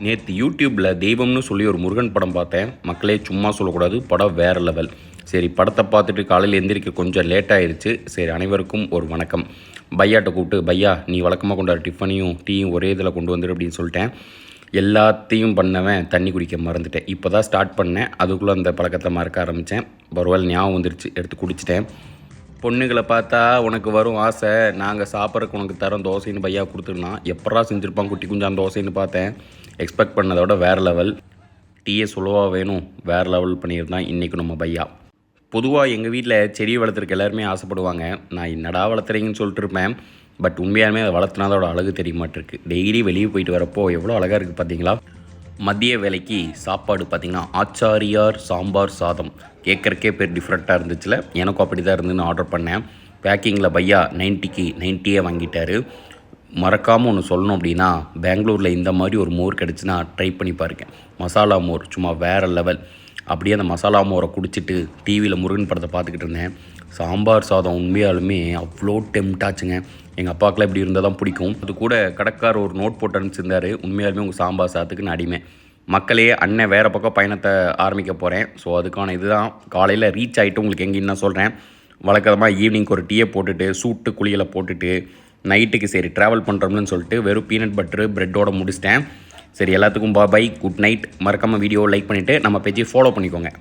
நேற்று யூடியூப்பில் தெய்வம்னு சொல்லி ஒரு முருகன் படம் பார்த்தேன். மக்களே சும்மா சொல்லக்கூடாது, படம் வேறு லெவல். சரி, படத்தை பார்த்துட்டு காலையில் எந்திரிக்க கொஞ்சம் லேட் ஆயிடுச்சு. சரி, அனைவருக்கும் ஒரு வணக்கம். பையாட்ட கூப்பிட்டு, பையா நீ வழக்கமாக கொண்டாடு டிஃபனையும் டீயும் ஒரே இதில் கொண்டு வந்துடு அப்படின்னு சொல்லிட்டேன். எல்லாத்தையும் பண்ணவன் தண்ணி குடிக்க மறந்துட்டேன். இப்போ தான் ஸ்டார்ட் பண்ணேன், அதுக்குள்ளே அந்த பழக்கத்தை மறக்க ஆரம்பித்தேன். ஒருவேளை ஞாபகம் வந்துருச்சு, எடுத்து குடிச்சிட்டேன். பொண்ணுங்களை பார்த்தா உனக்கு வரும் ஆசை, நாங்கள் சாப்பிட்றதுக்கு உனக்கு தரோம் தோசைன்னு பையா கொடுத்துருந்தான். எப்படா செஞ்சுருப்பான் குட்டி குஞ்சான் தோசைன்னு பார்த்தேன். எக்ஸ்பெக்ட் பண்ணதோட வேறு லெவல். டீயே சொல்லவா வேணும், வேறு லெவல் பண்ணியிருந்தான் இன்றைக்கி நம்ம பையா. பொதுவாக எங்கள் வீட்டில் செடி வளர்த்துறக்கு எல்லாருமே ஆசைப்படுவாங்க. நான் என்னடா வளர்த்துறீங்கன்னு சொல்லிட்டு இருப்பேன். பட் உண்மையாலுமே அதை வளர்த்துனாதோட அழகு தெரிய மாட்டிருக்கு. டெய்லி வெளியே போயிட்டு வரப்போ எவ்வளோ அழகாக இருக்குது பார்த்தீங்களா. மதிய வேலைக்கு சாப்பாடு பார்த்திங்கன்னா ஆச்சாரியார் சாம்பார் சாதம். கேட்குறக்கே பேர் டிஃப்ரெண்ட்டாக இருந்துச்சுல, எனக்கும் அப்படி தான் இருந்துன்னு ஆர்டர் பண்ணேன். பேக்கிங்கில் பையா 90க்கு 90 வாங்கிட்டார். மறக்காமல் ஒன்று சொல்லணும் அப்படின்னா, பெங்களூரில் இந்த மாதிரி ஒரு மோர் கிடச்சுன்னா ட்ரை பண்ணி பாருங்க. மசாலா மோர் சும்மா வேறு லெவல். அப்படியே அந்த மசாலா மோரை குடிச்சிட்டு டிவியில் முருகன் படத்தை பார்த்துக்கிட்டு இருந்தேன். சாம்பார் சாதம் உண்மையாலுமே அவ்வளோ டெம்ட்டாச்சுங்க. எங்கள் அப்பாக்கெலாம் இப்படி இருந்தால் தான் பிடிக்கும். அது கூட கடைக்கார் ஒரு நோட் போட்டு அனுப்பிச்சிருந்தார், உண்மையாலுமே உங்கள் சாம்பார் சாதத்துக்கு நான் அடிமை. மக்களே, அண்ணன் வேறு பக்கம் பயணத்தை ஆரம்பிக்க போகிறேன். ஸோ அதுக்கான இதுதான். காலையில் ரீச் ஆகிட்டு உங்களுக்கு எங்கேன்னு நான் சொல்கிறேன். வழக்கமாக ஈவினிங் ஒரு டீயை போட்டுட்டு சூட்டு குளியலை போட்டுட்டு நைட்டுக்கு சரி ட்ராவல் பண்ணுறோம்னு சொல்லிட்டு வெறும் பீனட் பட்டரு ப்ரெட்டோட முடிச்சிட்டேன். சரி, எல்லாத்துக்கும் பாய், குட் நைட். மறக்காமல் வீடியோ லைக் பண்ணிவிட்டு நம்ம பேஜை ஃபாலோ பண்ணிக்கோங்க.